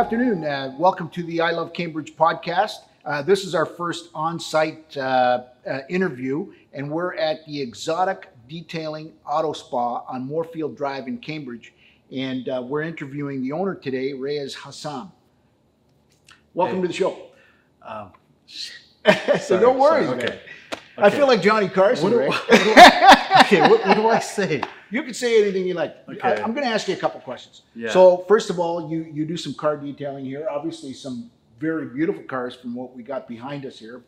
afternoon. Welcome to the I Love Cambridge podcast. This is our first on-site interview, and we're at the Exotic Detailing Auto Spa on Moorfield Drive in Cambridge. And we're interviewing the owner today, Rayaz Hassem. Welcome to the show. So don't worry, man. Okay. I feel like Johnny Carson, right? What do I say? You can say anything you like. Okay. I'm going to ask you a couple questions. Yeah. So first of all, you do some car detailing here. Obviously, some very beautiful cars from what we got behind us here.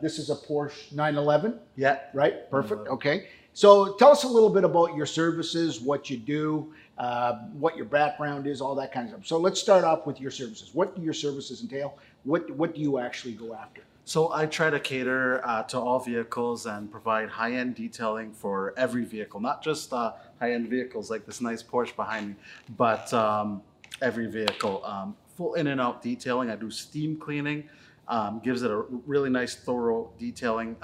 This is a Porsche 911. Yeah. Right? Perfect. Okay. So tell us a little bit about your services, what you do, what your background is, all that kind of stuff. So let's start off with your services. What do your services entail? What do you actually go after? So I try to cater to all vehicles and provide high-end detailing for every vehicle, not just high-end vehicles like this nice Porsche behind me, but every vehicle. Full in and out detailing. I do steam cleaning, gives it a really nice thorough detailing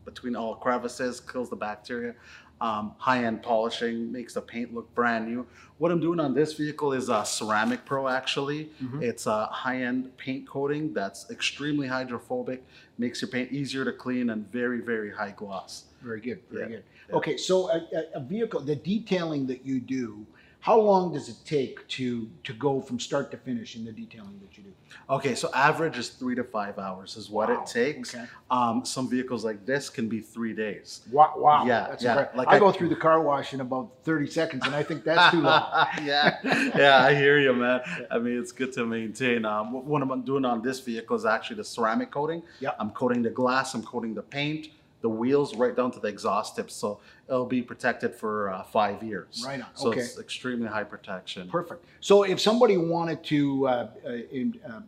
between all crevices, kills the bacteria. High-end polishing, makes the paint look brand new. What I'm doing on this vehicle is Ceramic Pro, actually. Mm-hmm. It's a high-end paint coating that's extremely hydrophobic, makes your paint easier to clean, and very, very high gloss. Very good, very good. Yeah. Okay, so a vehicle, the detailing that you do, how long does it take to go from start to finish in the detailing that you do? Okay, so average is 3 to 5 hours is what it takes. Okay. Some vehicles like this can be 3 days. Wow. Yeah, That's yeah. incredible. Like I go through the car wash in about 30 seconds, and I think that's too long. yeah, I hear you, man. I mean, it's good to maintain. What I'm doing on this vehicle is actually the ceramic coating. Yep. I'm coating the glass, I'm coating the paint, the wheels, right down to the exhaust tips. So it'll be protected for 5 years. Right on. So Okay. it's extremely high protection. Perfect. So if somebody wanted to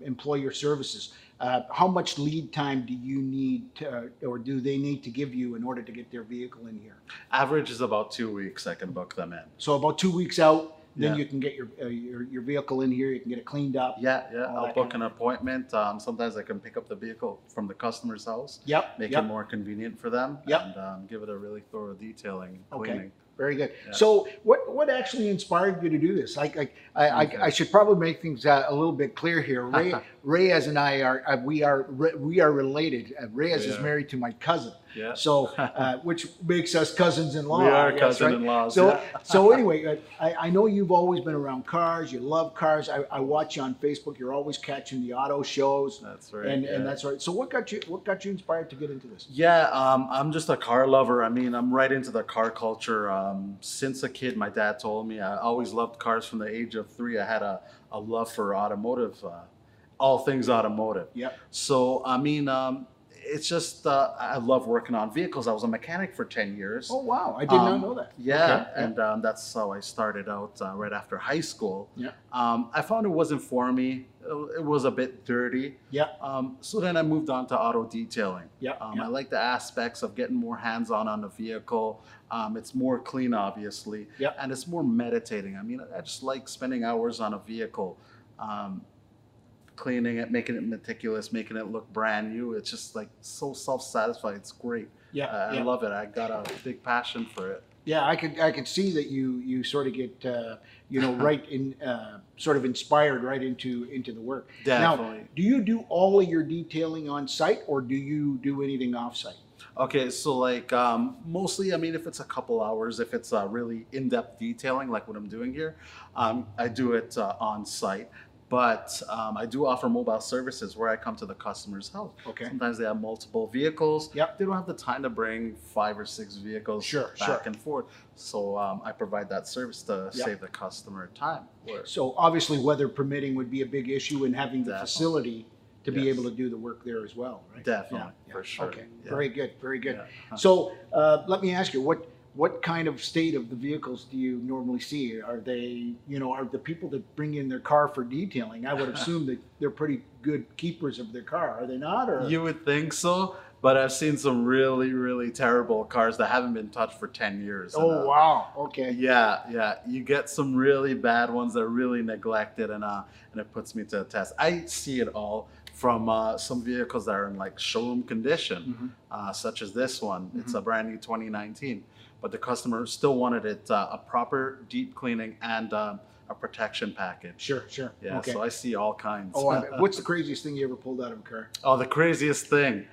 employ your services, how much lead time do you need to, or do they need to give you in order to get their vehicle in here? Average is about 2 weeks. I can book them in. So about 2 weeks out, then Yeah. you can get your vehicle in here. You can get it cleaned up. Yeah. All I'll that book kind an appointment. Sometimes I can pick up the vehicle from the customer's house. Yep. Make yep. it more convenient for them. Yep. And give it a really thorough detailing, Okay. cleaning. Very good. Yeah. So, what actually inspired you to do this? I should probably make things a little bit clear here. Rayaz and I are related. Rayaz is Yeah. married to my cousin. Yeah. So, which makes us cousins-in-law. We are I guess, right? cousin-in-laws. So, Yeah. so anyway, I know you've always been around cars. You love cars. I watch you on Facebook. You're always catching the auto shows. That's right. And yeah. that's right. So, what got you inspired to get into this? Yeah, I'm just a car lover. I mean, I'm right into the car culture. Since a kid, my dad told me I always loved cars from the age of 3. I had a love for automotive, all things automotive. Yep. So, I mean, it's just, I love working on vehicles. I was a mechanic for 10 years. Oh wow! I did not know that. Yeah, Okay. and that's how I started out right after high school. Yeah. I found it wasn't for me. It was a bit dirty. Yeah. So then I moved on to auto detailing. Yeah. I like the aspects of getting more hands-on the vehicle. It's more clean, obviously. Yeah. And it's more meditating. I mean, I just like spending hours on a vehicle, cleaning it, making it meticulous, making it look brand new. It's just like so self-satisfied. It's great. Yeah. I love it. I got a big passion for it. Yeah, I could see that you sort of get right in sort of inspired right into the work. Definitely. Now, do you do all of your detailing on site, or do you do anything off site? Okay, so like mostly, I mean, if it's a couple hours, if it's really in-depth detailing like what I'm doing here, I do it on site. But I do offer mobile services where I come to the customer's house. Okay. Sometimes they have multiple vehicles. Yep. They don't have the time to bring 5 or 6 vehicles back and forth. So I provide that service to save the customer time. So obviously, weather permitting would be a big issue, in having the facility to be able to do the work there as well, right? Definitely, for sure. Okay, Yeah. very good, very good. Yeah. So let me ask you, what kind of state of the vehicles do you normally see? Are they, are the people that bring in their car for detailing? I would assume that they're pretty good keepers of their car, are they not? Or You would think so, but I've seen some really, really terrible cars that haven't been touched for 10 years. oh wow, okay. Yeah. You get some really bad ones that are really neglected, and it puts me to a test. I see it all from some vehicles that are in like showroom condition, such as this one. It's a brand new 2019, but the customer still wanted it a proper deep cleaning and a protection package. Sure, sure. Yeah, Okay. so I see all kinds. Oh, what's the craziest thing you ever pulled out of a car? Oh, the craziest thing.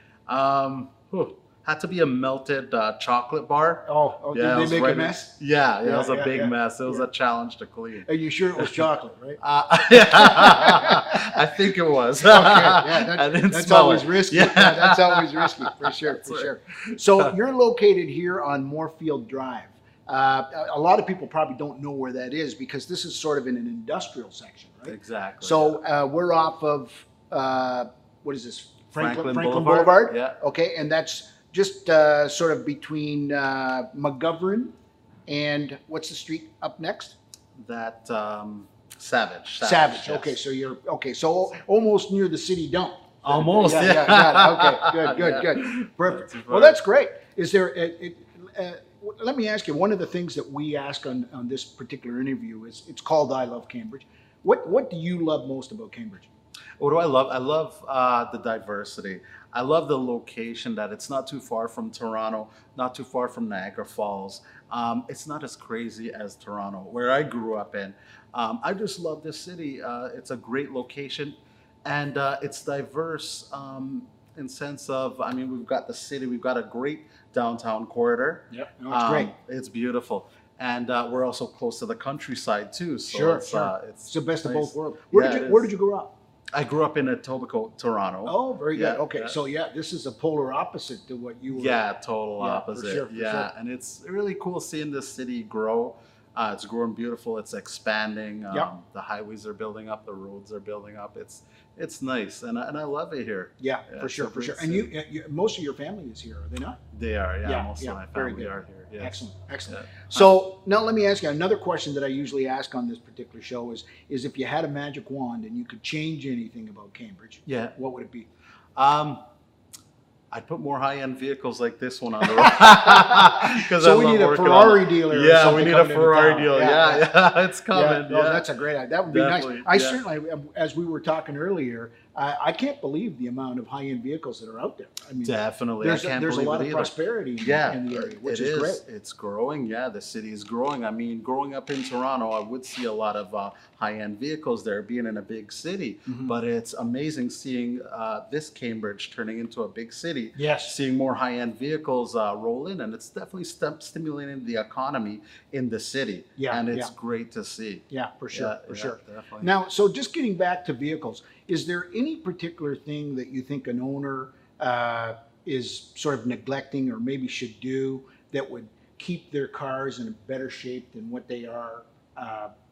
Had to be a melted chocolate bar. Oh, Yeah, it did was they make a right- mess? Yeah, it Yeah, was a yeah, big yeah, mess. It was yeah. a challenge to clean. Are you sure it was chocolate, right? I think it was. Okay, yeah, I didn't that's smell always it. risky. Yeah. Yeah, that's always risky, for sure, That's for right. sure. So you're located here on Moorfield Drive. A lot of people probably don't know where that is because this is sort of in an industrial section, right? Exactly. So we're off of, what is this? Franklin Boulevard? Boulevard. Yeah. Okay, and that's just sort of between McGovern and what's the street up next? That Savage. Savage. Yes. Okay, so you're so almost near the city dump. Almost. Yeah, got it. Okay, good. Perfect. That's Well, that's great. Is there? Let me ask you. One of the things that we ask on this particular interview is it's called "I Love Cambridge." What do you love most about Cambridge? What do I love? I love the diversity. I love the location, that it's not too far from Toronto, not too far from Niagara Falls. It's not as crazy as Toronto, where I grew up in. I just love this city. It's a great location, and it's diverse in sense of, I mean, we've got the city, we've got a great downtown corridor. Yep, no, it's great. It's beautiful. And we're also close to the countryside too. So Sure, it's, sure. it's It's the best of nice. both worlds. Yeah, Where did you grow up? I grew up in Etobicoke, Toronto. Oh, very good. Yeah, Okay, yeah. so this is a polar opposite to what you were. Yeah, total Yeah, for opposite. sure, for yeah, sure. and it's really cool seeing this city grow. It's growing beautiful. It's expanding. Yeah. The highways are building up. The roads are building up. It's nice, and I love it here. Yeah, Yeah, for it's sure, a for sure. great And city. you, most of your family is here, are they not? They are. Yeah, Yeah, most yeah, of my very family good. are here. Yes. Excellent, excellent. Yeah. So now let me ask you another question that I usually ask on this particular show is if you had a magic wand and you could change anything about Cambridge, Yeah. what would it be? I'd put more high-end vehicles like this one on the road. 'Cause So I we love need a working Ferrari on it. dealer. Or Yeah, we something need a coming into Ferrari town. deal. Yeah, it's coming. No, that's a great idea. That would be Definitely, nice. I yeah. certainly, as we were talking earlier, I can't believe the amount of high-end vehicles that are out there. I mean, Definitely. there's I can't there's a believe lot it of either. prosperity in the area, which it is great. It's growing. Yeah, the city is growing. I mean, growing up in Toronto, I would see a lot of high-end vehicles there, being in a big city. Mhm. But it's amazing seeing this Cambridge turning into a big city. Yes. Seeing more high-end vehicles roll in, and it's definitely stimulating the economy in the city. Yeah, and it's yeah. great to see. Yeah, for sure, Yeah, for yeah, sure. definitely. Now, so just getting back to vehicles, is there any particular thing that you think an owner is sort of neglecting or maybe should do that would keep their cars in a better shape than what they are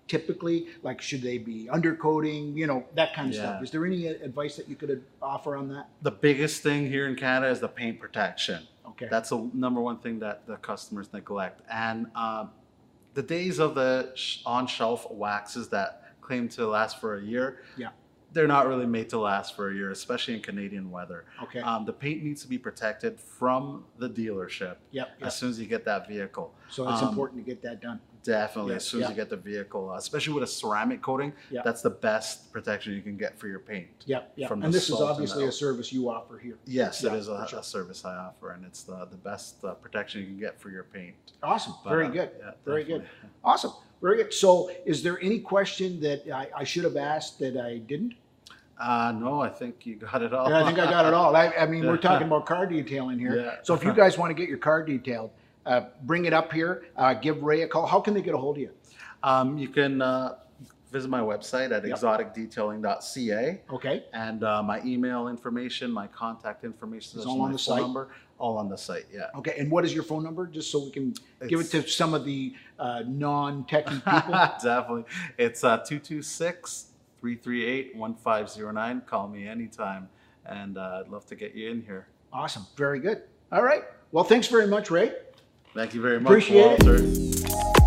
typically? Like, should they be undercoating, that kind of stuff? Yeah. Is there any advice that you could offer on that? The biggest thing here in Canada is the paint protection. Okay. That's the number one thing that the customers neglect. And the days of the on-shelf waxes that claim to last for a year, Yeah. they're not really made to last for a year, especially in Canadian weather. Okay. The paint needs to be protected from the dealership Yep. as soon as you get that vehicle. So it's important to get that done. Definitely, Yeah, as soon as yeah. you get the vehicle, especially with a ceramic coating, Yeah. that's the best protection you can get for your paint. Yep. Yep. From And the this is salt and obviously a out. service you offer here. Yes, Yeah, it is for sure. a service I offer, and it's the best protection you can get for your paint. Awesome. But, Very good. yeah, Very good. definitely. Awesome. Very good. So is there any question that I should have asked that I didn't? No, I think you got it all. I think I got it all. I mean, we're talking about car detailing here. Yeah. So if you guys want to get your car detailed, bring it up here. Give Ray a call. How can they get a hold of you? You can visit my website at Yep. exoticdetailing.ca, Okay. and my email information, my contact information, It's is all my on the phone site? number, all on the site. Yeah. Okay. And what is your phone number? Just so we can give it It's- to some of the non-techie people. Definitely. It's 226-338-1509. Call me anytime, and I'd love to get you in here. Awesome. Very good. All right. Well, thanks very much, Ray. Thank you very much, Appreciate it. Walter.